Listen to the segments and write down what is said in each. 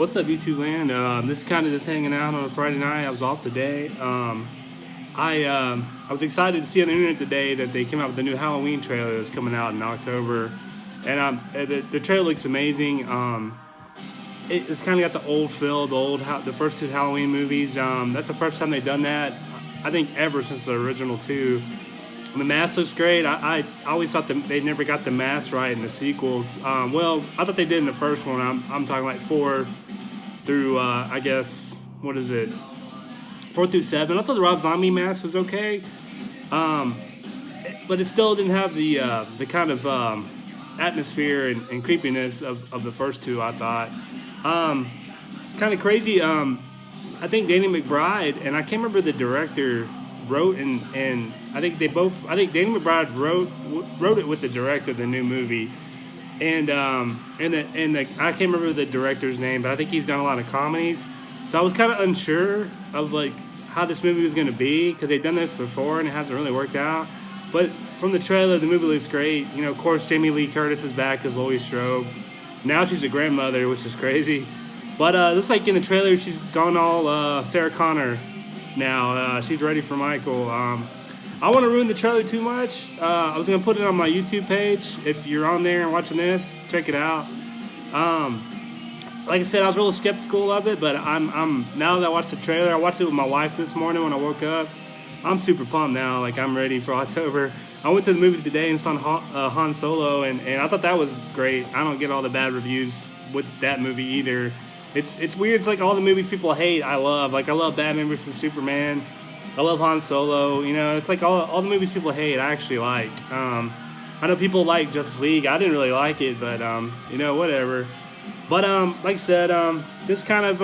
What's up, YouTube land? This is kind of just hanging out on a Friday night. I was off today. I was excited to see on the internet today that they came out with the new Halloween trailer that's coming out in October, and the trailer looks amazing. It's kind of got the old feel, the first two Halloween movies. That's the first time they've done that, I think, ever since the original two. And the mask looks great. I always thought they never got the mask right in the sequels. Well, I thought they did in the first one. I'm talking like 4 through I guess, what is it, 4 through 7. I thought the Rob Zombie mask was okay, but it still didn't have the kind of atmosphere and creepiness of the first two, I thought. It's kind of crazy. I think Danny McBride, and I can't remember the director, wrote and I think Danny McBride wrote it with the director of the new movie, and I can't remember the director's name, but I think he's done a lot of comedies. So I was kind of unsure of like how this movie was going to be, because they've done this before and it hasn't really worked out. But from the trailer, the movie looks great. You know, of course, Jamie Lee Curtis is back as Laurie Strode. Now she's a grandmother, which is crazy. But it looks like in the trailer she's gone all Sarah Connor now. She's ready for Michael. I want to ruin the trailer too much. I was going to put it on my YouTube page. If you're on there and watching this, check it out. Like I said, I was really skeptical of it, but I'm now that I watched the trailer, I watched it with my wife this morning when I woke up. I'm super pumped now. Like, I'm ready for October. I went to the movies today and saw Han Solo, and I thought that was great. I don't get all the bad reviews with that movie either. It's weird. It's like all the movies people hate, I love. Like, I love Batman vs. Superman. I love Han Solo. You know, it's like all the movies people hate, I actually like. I know people like Justice League. I didn't really like it, but, you know, whatever. But, like I said, this kind of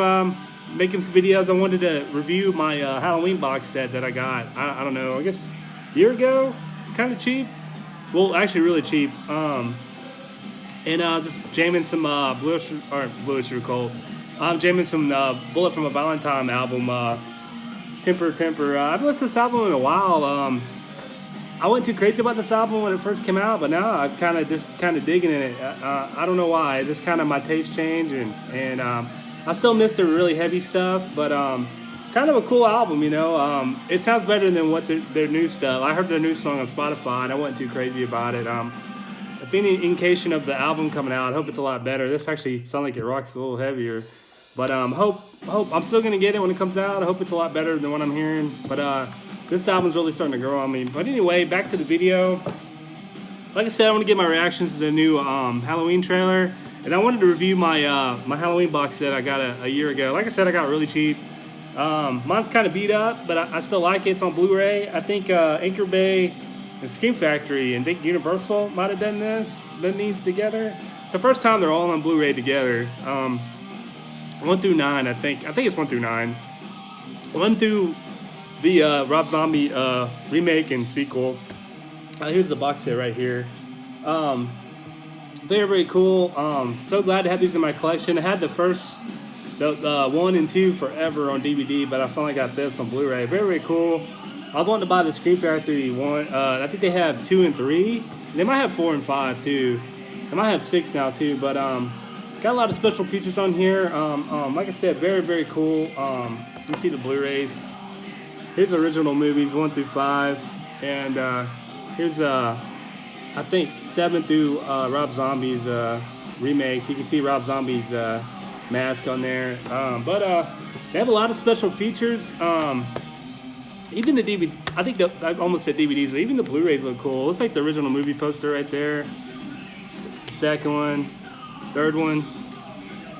making some videos. I wanted to review my Halloween box set that I got, I don't know, I guess a year ago. Kind of cheap. Well, actually really cheap. And just jamming some Bluish Through Cold. I'm jamming some Bullet from a Valentine album, Temper. I've listened to this album in a while. I wasn't too crazy about this album when it first came out, but now I'm kind of digging it. I don't know why. Just kind of my taste changed, and I still miss the really heavy stuff, but it's kind of a cool album, you know. It sounds better than what their new stuff. I heard their new song on Spotify, and I wasn't too crazy about it. If any indication of the album coming out, I hope it's a lot better. This actually sounds like it rocks a little heavier, but hope I'm still gonna get it when it comes out. I hope it's a lot better than what I'm hearing, but this album's really starting to grow on me. But anyway, back to the video. Like I said, I want to get my reactions to the new Halloween trailer, and I wanted to review my my Halloween box set I got a year ago. Like I said, I got it really cheap. Mine's kind of beat up, but I still like it. It's on Blu-ray. I think Anchor Bay and Scream Factory and I think Universal might have done these together. It's the first time they're all on Blu-ray together. 1 through 9, I think it's 1 through 9. 1 through the Rob Zombie remake and sequel. Here's the box set right here. Very, very cool. So glad to have these in my collection. I had the 1 and 2 forever on DVD, but I finally got this on Blu-ray. Very, very cool. I was wanting to buy the Scream Factory one. I think they have 2 and 3. They might have 4 and 5 too. They might have 6 now too, but got a lot of special features on here. Like I said, very, very cool. You see the Blu-rays. Here's the original movies 1 through 5, and here's I think 7 through Rob Zombie's remakes. You can see Rob Zombie's mask on there. But they have a lot of special features. Even the DVD, I think I almost said DVDs, but even the Blu-rays look cool. It looks like the original movie poster right there. Second one, third one,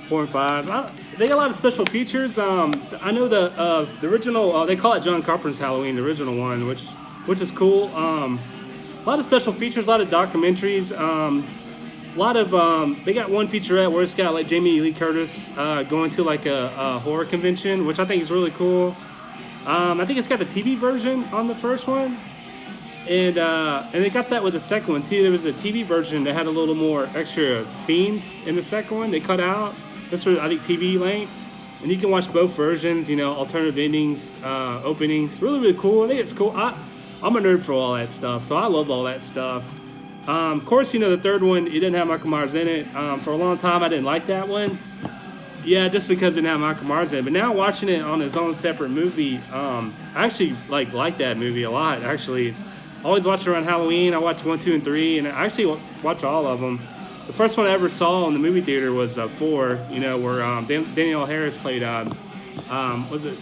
4 and 5. They got a lot of special features. I know the original, they call it John Carpenter's Halloween, the original one, which is cool. A lot of special features, a lot of documentaries. A lot of they got one featurette where it's got like Jamie Lee Curtis going to like a horror convention, which I think is really cool. I think it's got the TV version on the first one, and they got that with the second one too. There was a TV version that had a little more extra scenes in the second one. They cut out. This was, I think, TV length, and you can watch both versions. You know, alternative endings, openings. Really, really cool. I think it's cool. I'm a nerd for all that stuff, so I love all that stuff. Of course, you know, the third one, it didn't have Michael Myers in it. For a long time, I didn't like that one. Yeah, just because it didn't have Michael Myers in it. But now watching it on his own separate movie, I actually like that movie a lot. Actually, it's I always watch it around Halloween. I watch 1, 2, and 3, and I actually watch all of them. The first one I ever saw in the movie theater was 4. You know, where Danielle Harris played. Was it?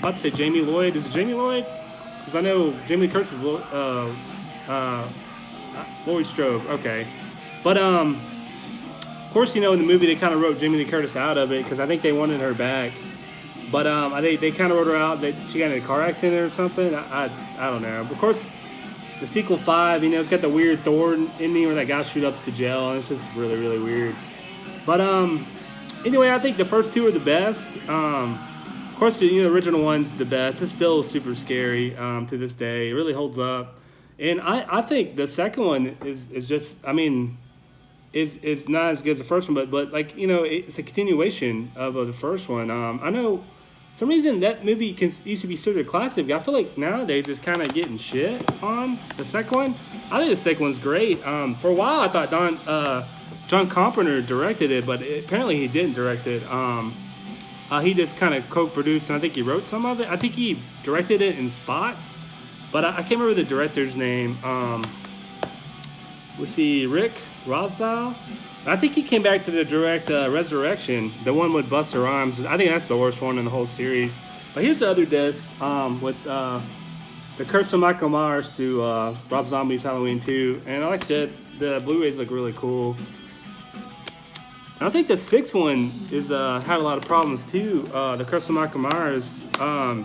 I'd say Jamie Lloyd. Is it Jamie Lloyd? Because I know Jamie Lee Curtis is Laurie Strode. Okay, but of course, you know, in the movie they kind of wrote Jamie Lee Curtis out of it because I think they wanted her back. But they kind of wrote her out that she got in a car accident or something. I don't know. But of course, the sequel 5, you know, it's got the weird Thor ending where that guy shoots up to jail, and it's just really, really weird. But anyway, I think the first 2 are the best. Of course, the original one's the best. It's still super scary to this day. It really holds up. And I think the second one is just, I mean, is not as good as the first one, but like, you know, it's a continuation of the first one. I know for some reason that movie used to be sort of classic. I feel like nowadays it's kind of getting shit on the second one. I think the second one's great. For a while I thought John Carpenter directed it, but apparently he didn't direct it. He just kind of co-produced, and I think he wrote some of it. I think he directed it in spots, but I can't remember the director's name. Was he Rick Rosdahl? I think he came back to direct Resurrection, the one with Busta Rhymes. I think that's the worst one in the whole series. But here's the other disc with The Curse of Michael Myers to Rob Zombie's Halloween 2. And like I said, the Blu-rays look really cool. And I think the 6th one is had a lot of problems too. The Curse of Michael Myers. I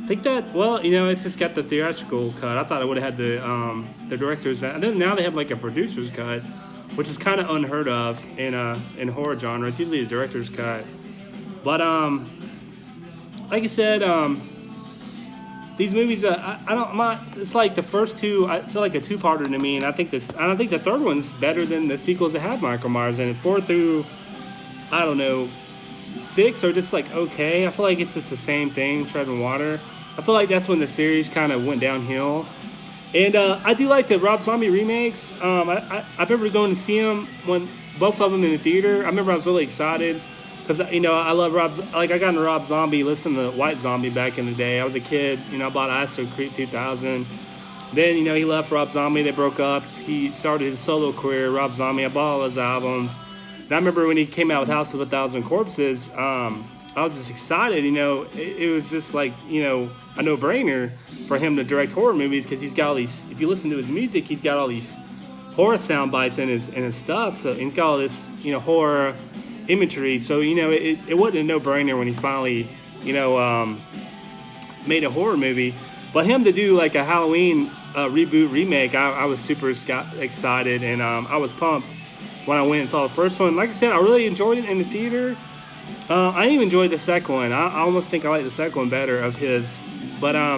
think that, well, you know, it's just got the theatrical cut. I thought it would have had the director's. And then now they have like a producer's cut, which is kind of unheard of in horror genre. It's usually a director's cut. But like I said, these movies, it's like the first 2. I feel like a 2-parter to me, and I think I don't think the third one's better than the sequels that have Michael Myers in it. 4 through, I don't know, 6 are just like okay. I feel like it's just the same thing, treading water. I feel like that's when the series kind of went downhill. And I do like the Rob Zombie remakes. I remember going to see them when both of them in the theater. I remember I was really excited because, you know, I love I got into Rob Zombie listening to White Zombie back in the day. I was a kid, you know, I bought Ice Creek 2000. Then, you know, he left Rob Zombie. They broke up. He started his solo career, Rob Zombie. I bought all his albums. And I remember when he came out with House of a Thousand Corpses, I was just excited, you know. It was just like, you know, a no-brainer for him to direct horror movies because he's got all these, if you listen to his music, he's got all these horror sound bites in his stuff. So he's got all this, you know, horror imagery. So, you know, it wasn't a no-brainer when he finally, you know, made a horror movie. But him to do like a Halloween reboot remake, I was super excited, and I was pumped when I went and saw the first one. Like I said, I really enjoyed it in the theater. I even enjoyed the second one. I almost think I like the second one better of his. But I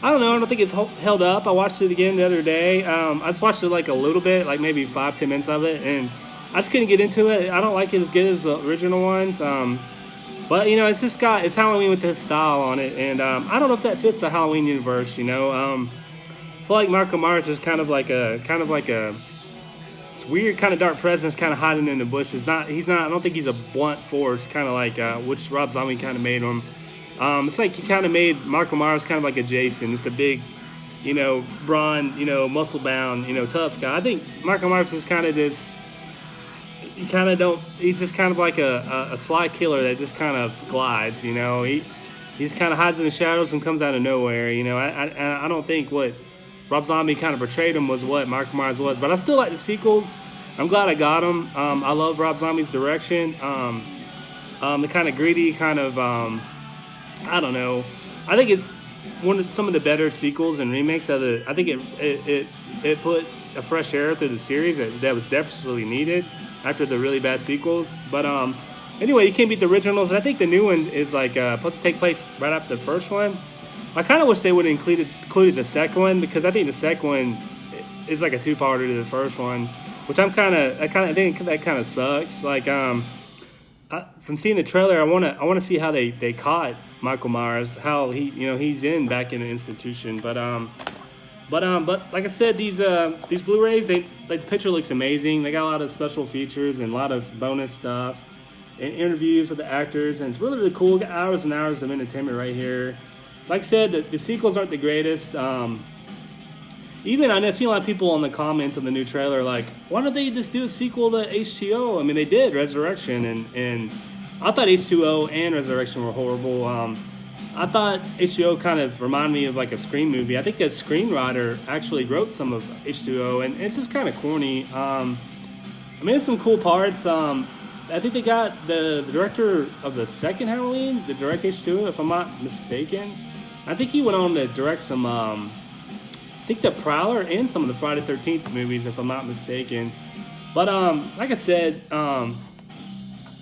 don't know. I don't think it's held up. I watched it again the other day. I just watched it like a little bit, like maybe 5-10 minutes of it, and I just couldn't get into it. I don't like it as good as the original ones. But you know, it's Halloween with this style on it, and I don't know if that fits the Halloween universe. You know, I feel like Michael Myers is kind of like a it's weird, kind of dark presence, kind of hiding in the bushes. He's not. I don't think he's a blunt force, kind of like which Rob Zombie kind of made him. It's like he kind of made Michael Myers kind of like a Jason. It's a big, you know, brawn, you know, muscle bound, you know, tough guy. I think Michael Myers is kind of this. He's just kind of like a sly killer that just kind of glides. You know, he just kind of hides in the shadows and comes out of nowhere. You know, I don't think what Rob Zombie kind of portrayed him was what Michael Myers was, but I still like the sequels. I'm glad I got them. I love Rob Zombie's direction. The kind of gritty, kind of, I don't know. I think it's some of the better sequels and remakes. I think it put a fresh air through the series that was desperately needed after the really bad sequels. But anyway, you can't beat the originals. And I think the new one is like supposed to take place right after the first one. I kind of wish they would have included the second one, because I think the second one is like a 2-parter to the first one, which I think that kind of sucks. Like from seeing the trailer, I want to see how they caught Michael Myers, how he's back in the institution. But But like I said, these Blu-rays, the picture looks amazing. They got a lot of special features and a lot of bonus stuff and interviews with the actors, and it's really really cool. Got hours and hours of entertainment right here. Like I said, the sequels aren't the greatest. Even I see a lot of people in the comments of the new trailer like, why don't they just do a sequel to H2O? I mean, they did Resurrection, and I thought H2O and Resurrection were horrible. I thought H2O kind of reminded me of like a Scream movie. I think a screenwriter actually wrote some of H2O, and it's just kind of corny. I mean, there's some cool parts. I think they got the director of the second Halloween to direct H2O, if I'm not mistaken. I think he went on to direct some, I think The Prowler and some of the Friday 13th movies, if I'm not mistaken. But like I said,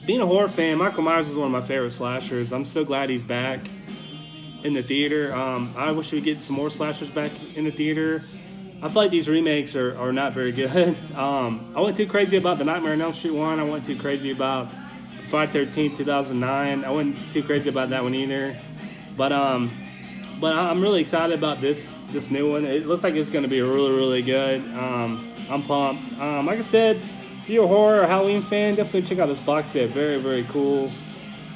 being a horror fan, Michael Myers is one of my favorite slashers. I'm so glad he's back in the theater. I wish we get some more slashers back in the theater. I feel like these remakes are not very good. I went too crazy about the Nightmare on Elm Street one. I went too crazy about Friday 13th, 2009. I wasn't too crazy about that one either. But I'm really excited about this new one. It looks like it's going to be really, really good. I'm pumped. Like I said, if you're a horror or Halloween fan, definitely check out this box set. Very, very cool.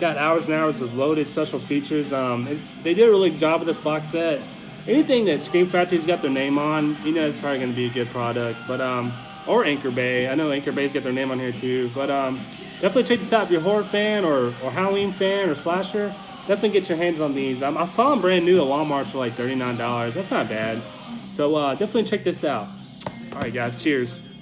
Got hours and hours of loaded special features. They did a really good job with this box set. Anything that Scream Factory's got their name on, you know it's probably going to be a good product. But or Anchor Bay. I know Anchor Bay's got their name on here too. But definitely check this out if you're a horror fan or Halloween fan or slasher. Definitely get your hands on these. I saw them brand new at Walmart for like $39. That's not bad. So definitely check this out. All right, guys. Cheers.